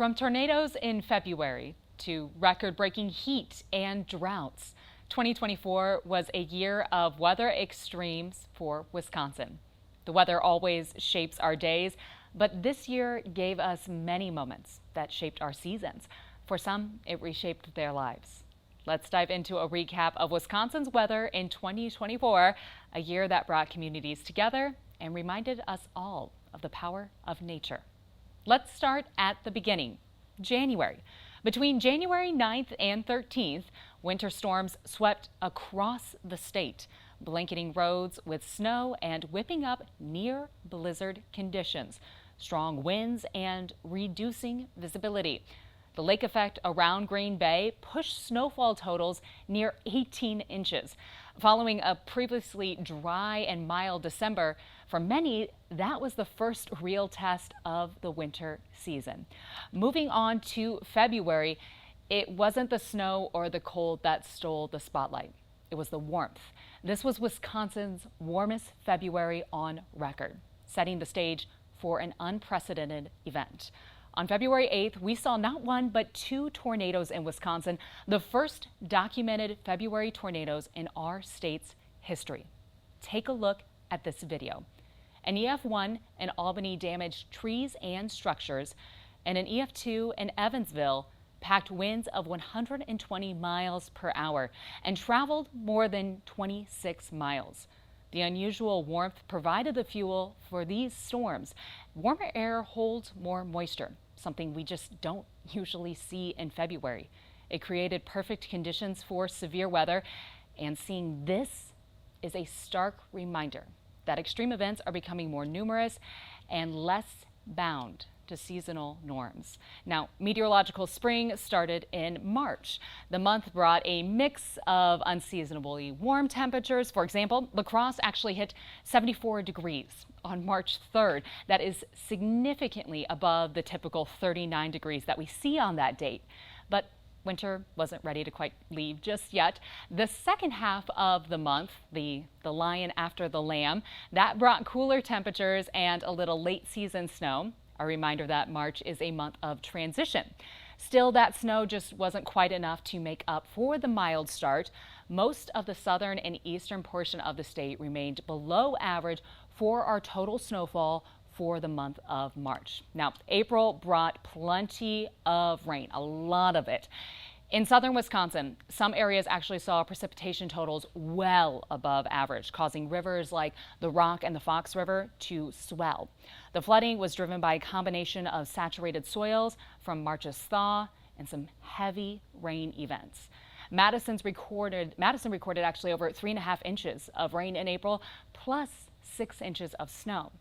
From tornadoes in February to record-breaking heat and droughts, 2024 was a year of weather extremes for Wisconsin. The weather always shapes our days, but this year gave us many moments that shaped our seasons. For some, it reshaped their lives. Let's dive into a recap of Wisconsin's weather in 2024, a year that brought communities together and reminded us all of the power of nature. Let's start at the beginning, January. Between January 9th and 13th, winter storms swept across the state, blanketing roads with snow and whipping up near blizzard conditions, strong winds and reducing visibility. The lake effect around Green Bay pushed snowfall totals near 18 inches. Following a previously dry and mild December, for many, that was the first real test of the winter season. Moving on to February, it wasn't the snow or the cold that stole the spotlight. It was the warmth. This was Wisconsin's warmest February on record, setting the stage for an unprecedented event. On February 8th, we saw not one but two tornadoes in Wisconsin, the first documented February tornadoes in our state's history. Take a look at this video. An EF1 in Albany damaged trees and structures, and an EF2 in Evansville packed winds of 120 miles per hour and traveled more than 26 miles. The unusual warmth provided the fuel for these storms. Warmer air holds more moisture, something we just don't usually see in February. It created perfect conditions for severe weather, and seeing this is a stark reminder that extreme events are becoming more numerous and less bound to seasonal norms. Now, meteorological spring started in March. The month brought a mix of unseasonably warm temperatures. For example, La Crosse actually hit 74 degrees on March 3rd. That is significantly above the typical 39 degrees that we see on that date. But winter wasn't ready to quite leave just yet. The second half of the month, the lion after the lamb, that brought cooler temperatures and a little late season snow. A reminder that March is a month of transition. Still, that snow just wasn't quite enough to make up for the mild start. Most of the southern and eastern portion of the state remained below average for our total snowfall for the month of March. Now, April brought plenty of rain, a lot of it. In southern Wisconsin, some areas actually saw precipitation totals well above average, causing rivers like the Rock and the Fox River to swell. The flooding was driven by a combination of saturated soils from March's thaw and some heavy rain events. Madison recorded actually over 3.5 inches of rain in April, plus 6 inches of snow.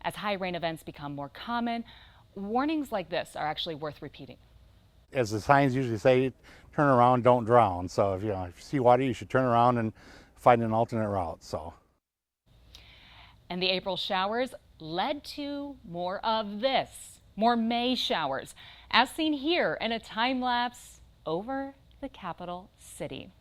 As high rain events become more common, warnings like this are actually worth repeating. As the signs usually say, turn around, don't drown. So if you see water, you should turn around and find an alternate route. And the April showers led to more of this, more May showers, as seen here in a time lapse over the capital city.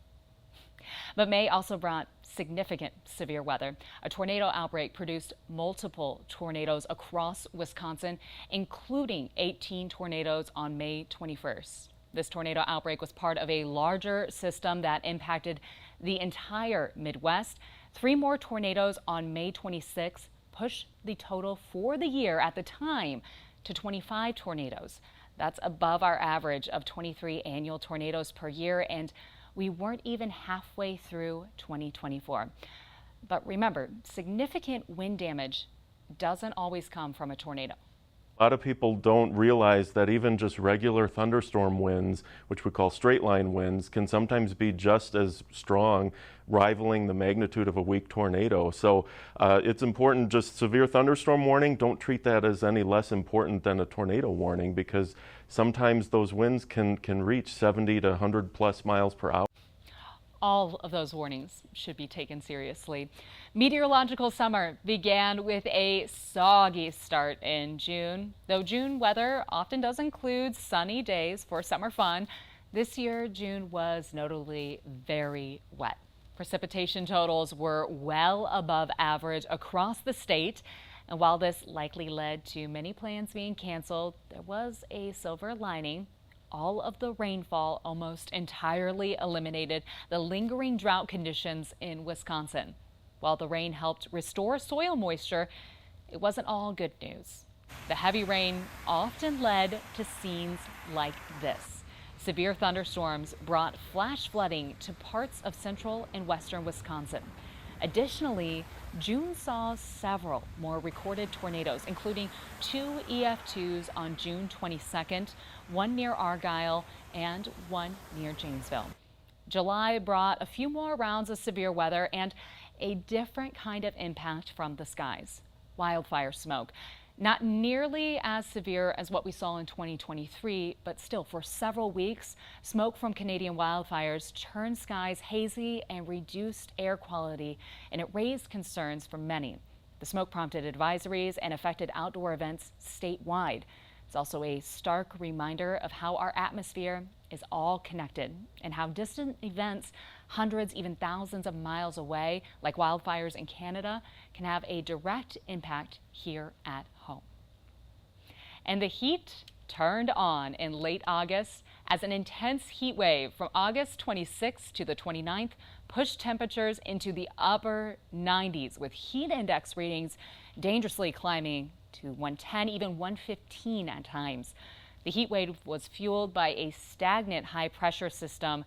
But May also brought significant severe weather. A tornado outbreak produced multiple tornadoes across Wisconsin, including 18 tornadoes on May 21st. This tornado outbreak was part of a larger system that impacted the entire Midwest. 3 more tornadoes on May 26th pushed the total for the year at the time to 25 tornadoes. That's above our average of 23 annual tornadoes per year, and we weren't even halfway through 2024. But remember, significant wind damage doesn't always come from a tornado. A lot of people don't realize that even just regular thunderstorm winds, which we call straight line winds, can sometimes be just as strong, rivaling the magnitude of a weak tornado. So it's important, just severe thunderstorm warning, don't treat that as any less important than a tornado warning, because sometimes those winds can reach 70 to 100 plus miles per hour. All of those warnings should be taken seriously. Meteorological summer began with a soggy start in June. Though June weather often does include sunny days for summer fun, this year June was notably very wet. Precipitation totals were well above average across the state. And while this likely led to many plans being canceled, there was a silver lining. All of the rainfall almost entirely eliminated the lingering drought conditions in Wisconsin. While the rain helped restore soil moisture, it wasn't all good news. The heavy rain often led to scenes like this. Severe thunderstorms brought flash flooding to parts of central and western Wisconsin. Additionally, June saw several more recorded tornadoes, including 2 EF2s on June 22nd, one near Argyle and one near Janesville. July brought a few more rounds of severe weather and a different kind of impact from the skies. Wildfire smoke. Not nearly as severe as what we saw in 2023, but still for several weeks, smoke from Canadian wildfires turned skies hazy and reduced air quality, and it raised concerns for many. The smoke prompted advisories and affected outdoor events statewide. It's also a stark reminder of how our atmosphere is all connected and how distant events hundreds, even thousands of miles away, like wildfires in Canada, can have a direct impact here at home. And the heat turned on in late August as an intense heat wave from August 26th to the 29th pushed temperatures into the upper 90s, with heat index readings dangerously climbing to 110, even 115 at times. The heat wave was fueled by a stagnant high pressure system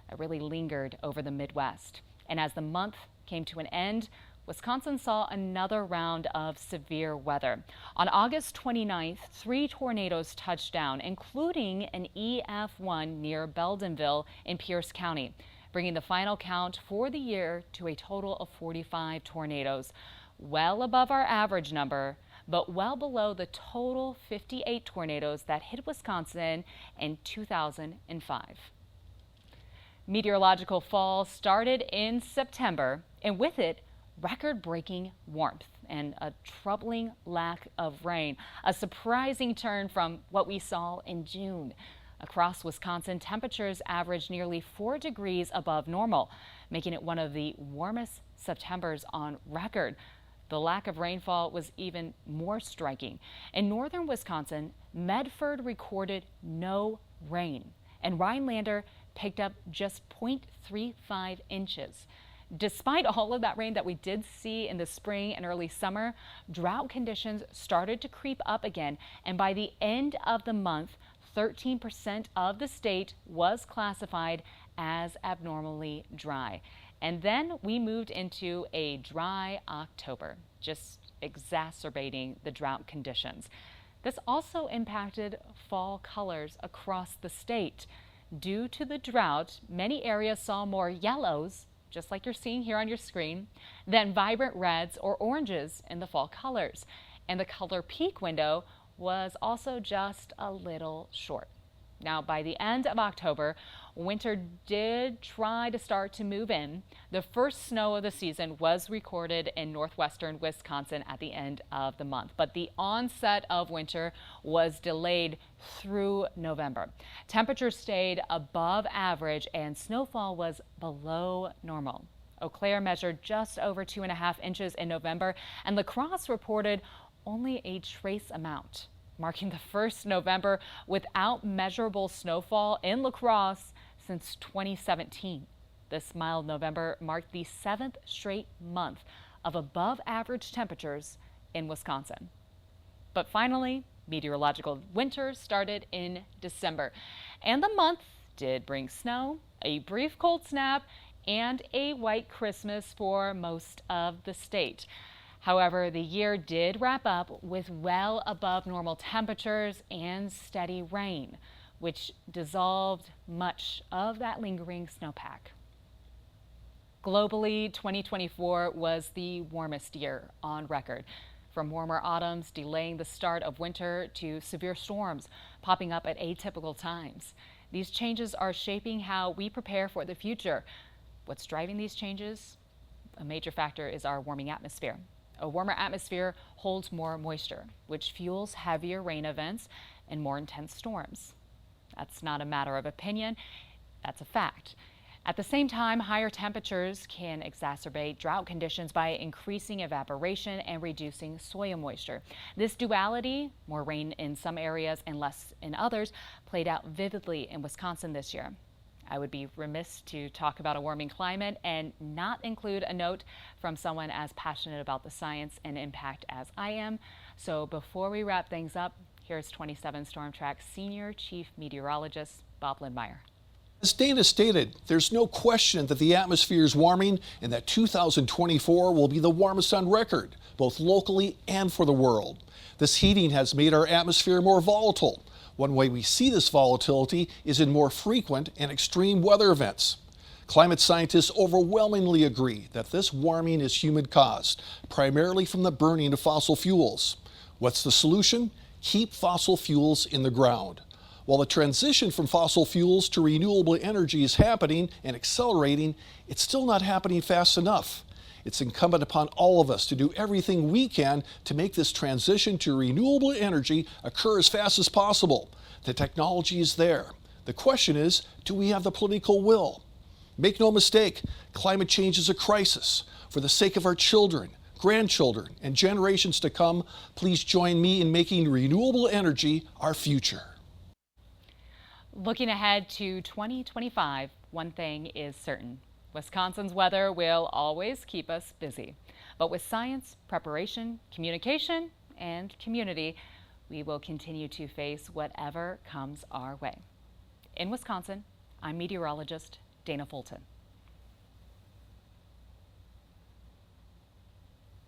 that really lingered over the Midwest. And as the month came to an end, Wisconsin saw another round of severe weather. On August 29th, 3 tornadoes touched down, including an EF1 near Beldenville in Pierce County, bringing the final count for the year to a total of 45 tornadoes, well above our average number, but well below the total 58 tornadoes that hit Wisconsin in 2005. Meteorological fall started in September, and with it, record-breaking warmth and a troubling lack of rain, a surprising turn from what we saw in June. Across Wisconsin, temperatures averaged nearly 4 degrees above normal, making it one of the warmest Septembers on record. The lack of rainfall was even more striking. In northern Wisconsin, Medford recorded no rain, and Rhinelander picked up just 0.35 inches. Despite all of that rain that we did see in the spring and early summer, drought conditions started to creep up again, and by the end of the month, 13% of the state was classified as abnormally dry. And then we moved into a dry October, just exacerbating the drought conditions. This also impacted fall colors across the state. Due to the drought, many areas saw more yellows, just like you're seeing here on your screen, than vibrant reds or oranges in the fall colors. And the color peak window was also just a little short. Now, by the end of October, winter did try to start to move in. The first snow of the season was recorded in northwestern Wisconsin at the end of the month, but the onset of winter was delayed through November. Temperatures stayed above average and snowfall was below normal. Eau Claire measured just over 2.5 inches in November, and La Crosse reported only a trace amount, marking the first November without measurable snowfall in La Crosse since 2017. This mild November marked the 7th straight month of above average temperatures in Wisconsin. But finally, meteorological winter started in December, and the month did bring snow, a brief cold snap, and a white Christmas for most of the state. However, the year did wrap up with well above normal temperatures and steady rain, which dissolved much of that lingering snowpack. Globally, 2024 was the warmest year on record. From warmer autumns delaying the start of winter to severe storms popping up at atypical times. These changes are shaping how we prepare for the future. What's driving these changes? A major factor is our warming atmosphere. A warmer atmosphere holds more moisture, which fuels heavier rain events and more intense storms. That's not a matter of opinion, that's a fact. At the same time, higher temperatures can exacerbate drought conditions by increasing evaporation and reducing soil moisture. This duality, more rain in some areas and less in others, played out vividly in Wisconsin this year. I would be remiss to talk about a warming climate and not include a note from someone as passionate about the science and impact as I am. So before we wrap things up, here's 27 Storm Track Senior Chief Meteorologist Bob Lindmeyer. As Dana stated, there's no question that the atmosphere is warming and that 2024 will be the warmest on record, both locally and for the world. This heating has made our atmosphere more volatile. One way we see this volatility is in more frequent and extreme weather events. Climate scientists overwhelmingly agree that this warming is human-caused, primarily from the burning of fossil fuels. What's the solution? Keep fossil fuels in the ground. While the transition from fossil fuels to renewable energy is happening and accelerating, it's still not happening fast enough. It's incumbent upon all of us to do everything we can to make this transition to renewable energy occur as fast as possible. The technology is there. The question is, do we have the political will? Make no mistake, climate change is a crisis. For the sake of our children, grandchildren, and generations to come, please join me in making renewable energy our future. Looking ahead to 2025, one thing is certain. Wisconsin's weather will always keep us busy. But with science, preparation, communication, and community, we will continue to face whatever comes our way. In Wisconsin, I'm meteorologist Dana Fulton.